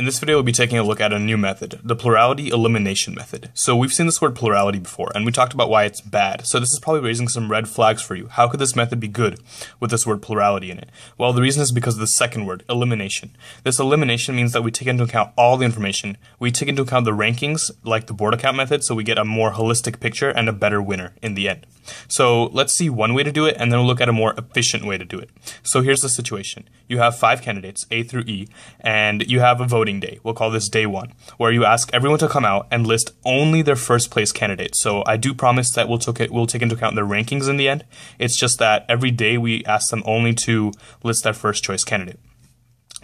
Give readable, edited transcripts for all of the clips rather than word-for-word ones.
In this video, we'll be taking a look at a new method, the plurality elimination method. So we've seen this word plurality before, and we talked about why it's bad. So this is probably raising some red flags for you. How could this method be good with this word plurality in it? Well, the reason is because of the second word, elimination. This elimination means that we take into account all the information. We take into account the rankings, like the board account method, so we get a more holistic picture and a better winner in the end. So let's see one way to do it, and then we'll look at a more efficient way to do it. So here's the situation. You have 5 candidates, A through E, and you have a voting day. We'll call this day 1, where you ask everyone to come out and list only their first place candidates. So I do promise that we'll take into account their rankings in the end. It's just that every day we ask them only to list their first choice candidate.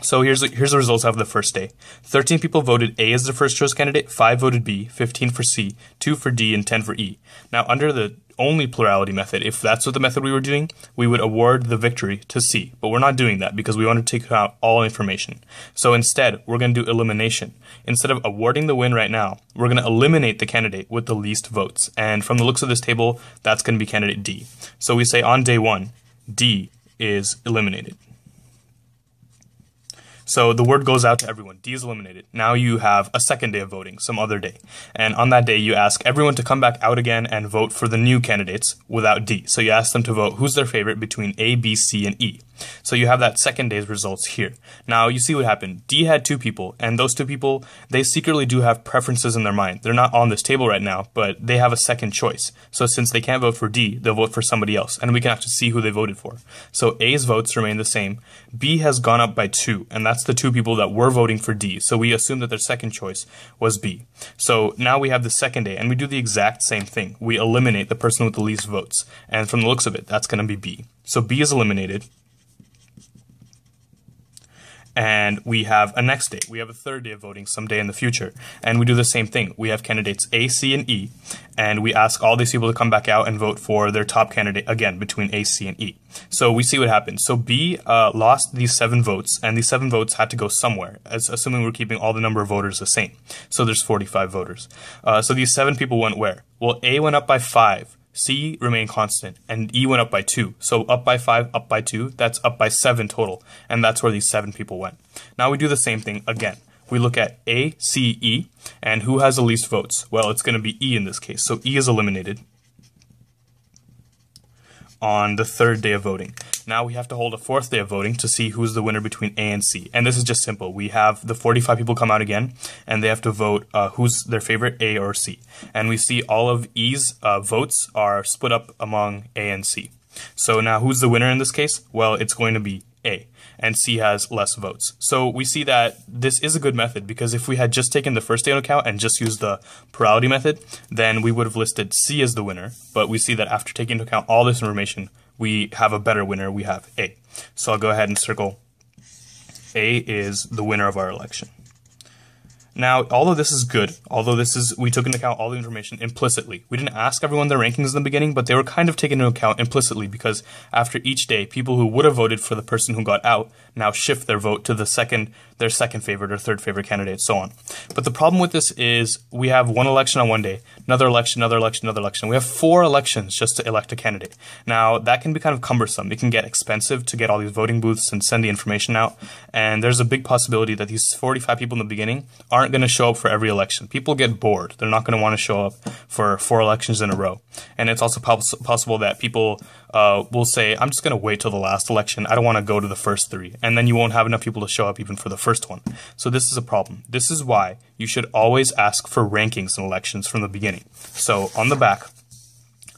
So here's the results of the first day. 13 people voted A as their first choice candidate, 5 voted B, 15 for C, 2 for D, and 10 for E. Now, under the only plurality method, if that's what the method we were doing, we would award the victory to C. But we're not doing that because we want to take out all information. So instead, we're going to do elimination. Instead of awarding the win right now, we're going to eliminate the candidate with the least votes. And from the looks of this table, that's going to be candidate D. So we say on day 1, D is eliminated. So the word goes out to everyone. D is eliminated. Now you have a second day of voting, some other day. And on that day, you ask everyone to come back out again and vote for the new candidates without D. So you ask them to vote who's their favorite between A, B, C, and E. So you have that second day's results here. Now you see what happened. D had 2 people, and those 2 people, they secretly do have preferences in their mind. They're not on this table right now, but they have a second choice. So since they can't vote for D, they'll vote for somebody else, and we can actually see who they voted for. So A's votes remain the same. B has gone up by 2, and that's the 2 people that were voting for D. So we assume that their second choice was B. So now we have the second day, and we do the exact same thing. We eliminate the person with the least votes, and from the looks of it, that's going to be B. So B is eliminated. And we have a next day. We have a third day of voting someday in the future. And we do the same thing. We have candidates A, C, and E. And we ask all these people to come back out and vote for their top candidate, again, between A, C, and E. So we see what happens. So B lost these 7 votes, and these 7 votes had to go somewhere, assuming we're keeping all the number of voters the same. So there's 45 voters. So these 7 people went where? Well, A went up by 5. C remained constant, and E went up by 2. So up by 5, up by 2, that's up by 7 total. And that's where these 7 people went. Now we do the same thing again. We look at A, C, E, and who has the least votes? Well, it's going to be E in this case. So E is eliminated on the third day of voting. Now we have to hold a 4th day of voting to see who's the winner between A and C. And this is just simple. We have the 45 people come out again, and they have to vote who's their favorite, A or C. And we see all of E's votes are split up among A and C. So now who's the winner in this case? Well, it's going to be A, and C has less votes. So we see that this is a good method, because if we had just taken the first day into account and just used the plurality method, then we would have listed C as the winner. But we see that after taking into account all this information, we have a better winner. We have A. So I'll go ahead and circle A is the winner of our election. Now, although this is good, we took into account all the information implicitly. We didn't ask everyone their rankings in the beginning, but they were kind of taken into account implicitly, because after each day, people who would have voted for the person who got out now shift their vote to their second favorite or third favorite candidate, so on. But the problem with this is we have one election on one day, another election, another election, another election. We have 4 elections just to elect a candidate. Now, that can be kind of cumbersome. It can get expensive to get all these voting booths and send the information out. And there's a big possibility that these 45 people in the beginning aren't going to show up for every election. People get bored. They're not going to want to show up for 4 elections in a row. And it's also possible that people will say, I'm just going to wait till the last election. I don't want to go to the first 3. And then you won't have enough people to show up even for the first one. So this is a problem. This is why you should always ask for rankings in elections from the beginning. So on the back,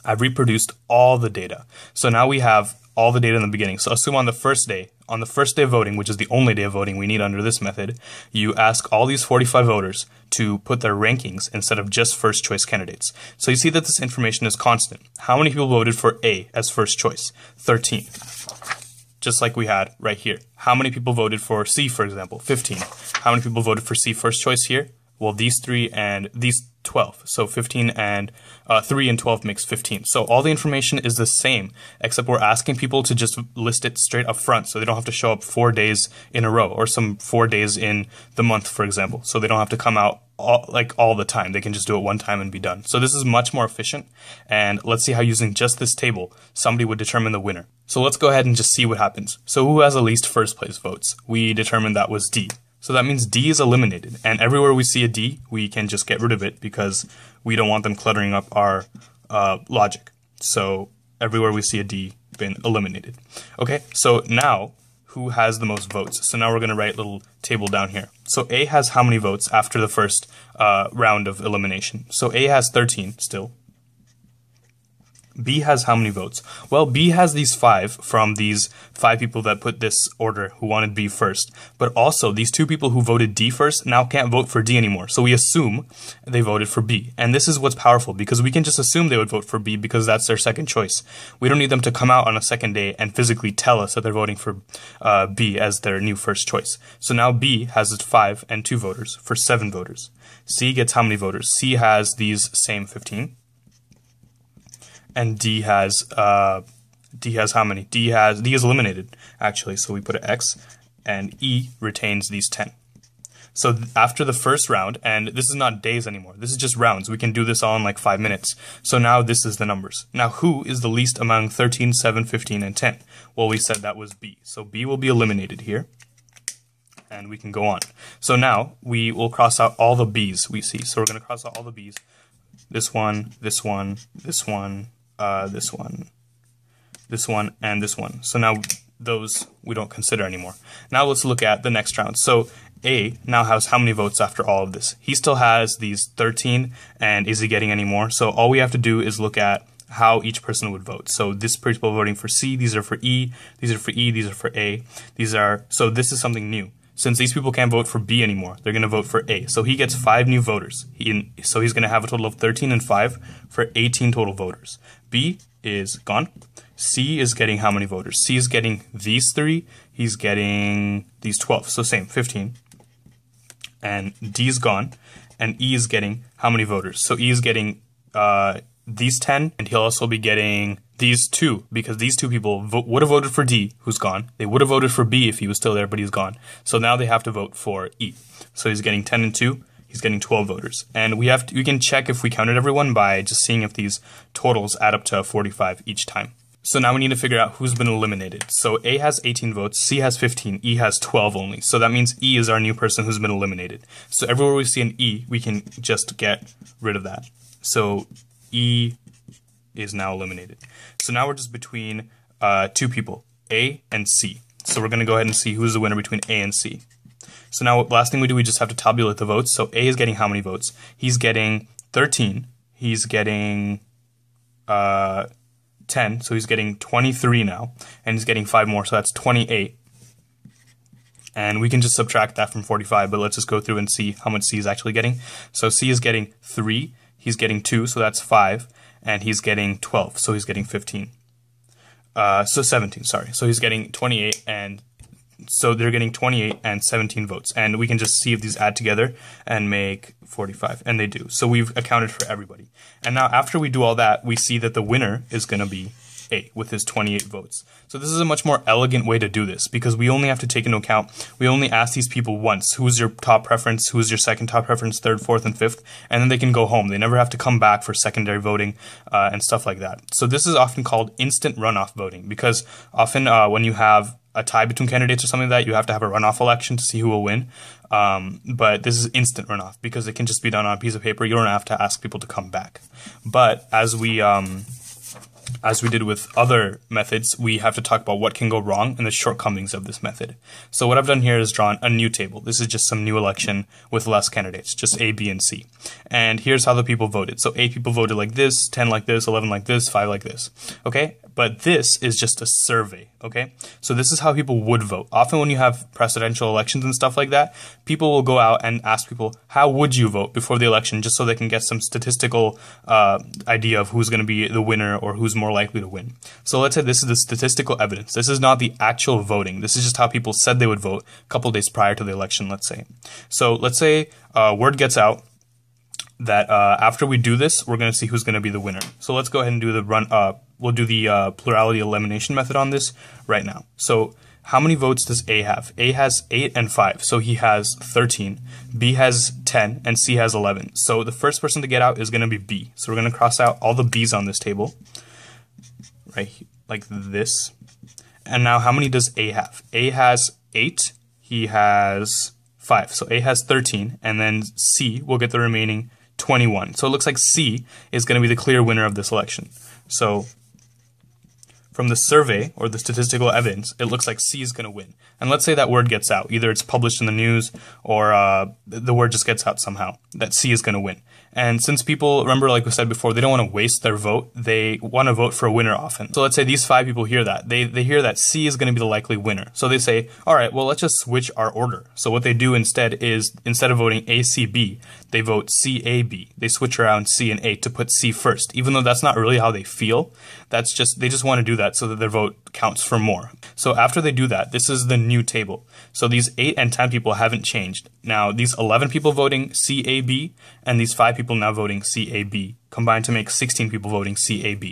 I've reproduced all the data. So now we have all the data in the beginning. So assume on the first day of voting, which is the only day of voting we need under this method, you ask all these 45 voters to put their rankings instead of just first choice candidates. So you see that this information is constant. How many people voted for A as first choice? 13. Just like we had right here. How many people voted for C, for example? 15. How many people voted for C first choice here? Well, these 3 and these 12. So 15 and 3 and 12 makes 15. So all the information is the same, except we're asking people to just list it straight up front, so they don't have to show up 4 days in a row, or some 4 days in the month, for example. So they don't have to come out all the time. They can just do it one time and be done. So this is much more efficient. And let's see how using just this table, somebody would determine the winner. So let's go ahead and just see what happens. So who has the least first place votes? We determined that was D. So that means D is eliminated. And everywhere we see a D, we can just get rid of it because we don't want them cluttering up our logic. So everywhere we see a D, been eliminated. Okay, so now who has the most votes? So now we're going to write a little table down here. So A has how many votes after the first round of elimination? So A has 13 still. B has how many votes? Well, B has these 5 from these 5 people that put this order who wanted B first. But also, these 2 people who voted D first now can't vote for D anymore. So we assume they voted for B. And this is what's powerful, because we can just assume they would vote for B because that's their second choice. We don't need them to come out on a second day and physically tell us that they're voting for B as their new first choice. So now B has 5 and 2 voters for 7 voters. C gets how many voters? C has these same 15. And D has how many? D is eliminated, actually, so we put an X, and E retains these 10. So after the first round, and this is not days anymore, this is just rounds. We can do this all in like 5 minutes. So now this is the numbers. Now who is the least among 13, 7, 15, and 10? Well, we said that was B. So B will be eliminated here, and we can go on. So now we will cross out all the B's we see. So we're going to cross out all the B's. This one, this one, this one, this one, this one, and this one. So now those we don't consider anymore. Now let's look at the next round. So A now has how many votes after all of this? He still has these 13, and is he getting any more? So all we have to do is look at how each person would vote. So this people voting for C, these are for E, these are for E, these are for A, so this is something new. Since these people can't vote for B anymore, they're going to vote for A. So he gets 5 new voters. So he's going to have a total of 13 and 5 for 18 total voters. B is gone. C is getting how many voters? C is getting these 3. He's getting these 12. So same, 15. And D is gone. And E is getting how many voters? So E is getting these 10. And he'll also be getting these 2, because these 2 people would have voted for D, who's gone. They would have voted for B if he was still there, but he's gone. So now they have to vote for E. So he's getting 10 and 2. He's getting 12 voters. And we can check if we counted everyone by just seeing if these totals add up to 45 each time. So now we need to figure out who's been eliminated. So A has 18 votes, C has 15, E has 12 only. So that means E is our new person who's been eliminated. So everywhere we see an E, we can just get rid of that. So E is now eliminated. So now we're just between 2 people, A and C. So we're going to go ahead and see who's the winner between A and C. So now last thing we do, we just have to tabulate the votes. So A is getting how many votes? He's getting 13. He's getting 10. So he's getting 23 now. And he's getting 5 more. So that's 28. And we can just subtract that from 45. But let's just go through and see how much C is actually getting. So C is getting 3. He's getting 2. So that's 5. And he's getting 12. So he's getting 15. So 17, sorry. So he's getting 28, and so they're getting 28 and 17 votes. And we can just see if these add together and make 45, and they do. So we've accounted for everybody. And now after we do all that, we see that the winner is going to be A with his 28 votes. So this is a much more elegant way to do this, because we only have to take into account, we only ask these people once, who's your top preference, who's your second top preference, third, fourth, and fifth, and then they can go home. They never have to come back for secondary voting and stuff like that. So this is often called instant runoff voting, because often when you have a tie between candidates or something like that, you have to have a runoff election to see who will win. But this is instant runoff because it can just be done on a piece of paper. You don't have to ask people to come back. But as we did with other methods, we have to talk about what can go wrong and the shortcomings of this method. So what I've done here is drawn a new table. This is just some new election with less candidates, just A, B, and C. And here's how the people voted. So A people voted like this, 10 like this, 11 like this, 5 like this. Okay? But this is just a survey. Okay? So this is how people would vote. Often when you have presidential elections and stuff like that, people will go out and ask people, how would you vote before the election, just so they can get some statistical idea of who's going to be the winner or who's more likely to win. So let's say this is the statistical evidence. This is not the actual voting. This is just how people said they would vote a couple days prior to the election, let's say. So let's say word gets out that after we do this, we're going to see who's going to be the winner. So let's go ahead and do the we'll do the plurality elimination method on this right now. So how many votes does A have? A has 8 and 5, so he has 13. B has 10, and C has 11. So the first person to get out is going to be B. So we're going to cross out all the B's on this table, right, like this. And now how many does A have? A has 8. He has 5. So A has 13, and then C will get the remaining 21. So it looks like C is going to be the clear winner of this election. So from the survey or the statistical evidence, it looks like C is going to win. And let's say that word gets out. Either it's published in the news or the word just gets out somehow that C is going to win. And since people, remember, like we said before, they don't want to waste their vote, they want to vote for a winner often. So let's say these 5 people hear that. They hear that C is going to be the likely winner. So they say, all right, well, let's just switch our order. So what they do instead is, instead of voting A, C, B, they vote C, A, B. They switch around C and A to put C first, even though that's not really how they feel. That's just, they just want to do that so that their vote counts for more. So after they do that, this is the new table. So these 8 and 10 people haven't changed. Now, these 11 people voting CAB and these 5 people now voting CAB combined to make 16 people voting CAB.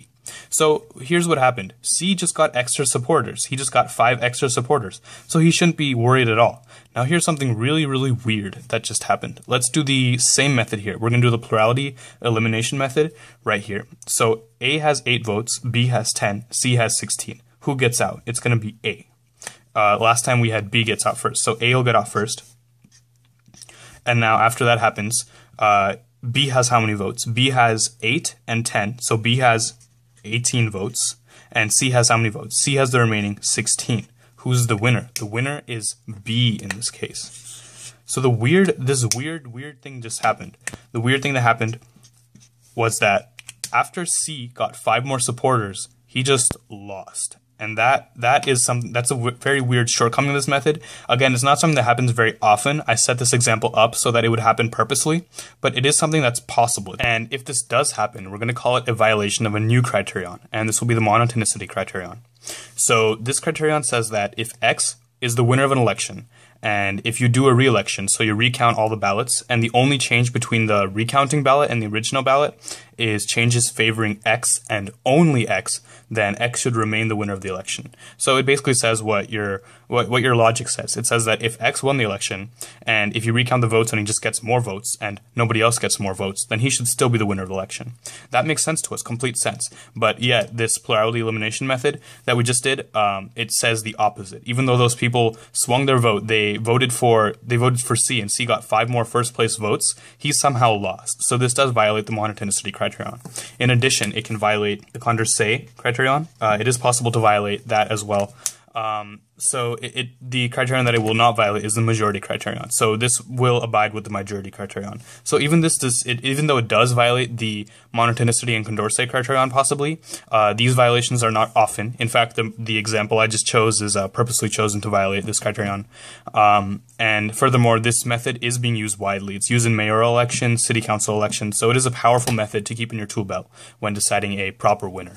So here's what happened. C just got extra supporters. He just got 5 extra supporters. So he shouldn't be worried at all. Now here's something really, really weird that just happened. Let's do the same method here. We're going to do the plurality elimination method right here. So A has 8 votes, B has 10, C has 16. Who gets out? It's going to be A. Last time we had B gets out first. So A will get out first. And now after that happens, B has how many votes? B has 8 and 10. So B has 18 votes. And C has how many votes? C has the remaining 16. Who's the winner? The winner is B in this case. So this weird thing just happened. The weird thing that happened was that after C got 5 more supporters, he just lost. And that's a very weird shortcoming of this method. Again, it's not something that happens very often. I set this example up so that it would happen purposely, but it is something that's possible. And if this does happen, we're going to call it a violation of a new criterion, and this will be the monotonicity criterion. So this criterion says that if X is the winner of an election, and if you do a re-election, so you recount all the ballots, and the only change between the recounting ballot and the original ballot is changes favoring X and only X, then X should remain the winner of the election. So it basically says what your logic says. It says that if X won the election, and if you recount the votes and he just gets more votes, and nobody else gets more votes, then he should still be the winner of the election. That makes sense to us, complete sense. But yet, this plurality elimination method that we just did, it says the opposite. Even though those people swung their vote, they voted for C, and C got 5 more first place votes, he somehow lost. So this does violate the monotonicity criterion. In addition, it can violate the Condorcet criterion. It is possible to violate that as well. So the criterion that it will not violate is the majority criterion. So this will abide with the majority criterion. So even though it does violate the monotonicity and Condorcet criterion possibly, these violations are not often. In fact, the example I just chose is purposely chosen to violate this criterion. And furthermore, this method is being used widely. It's used in mayoral elections, city council elections. So it is a powerful method to keep in your tool belt when deciding a proper winner.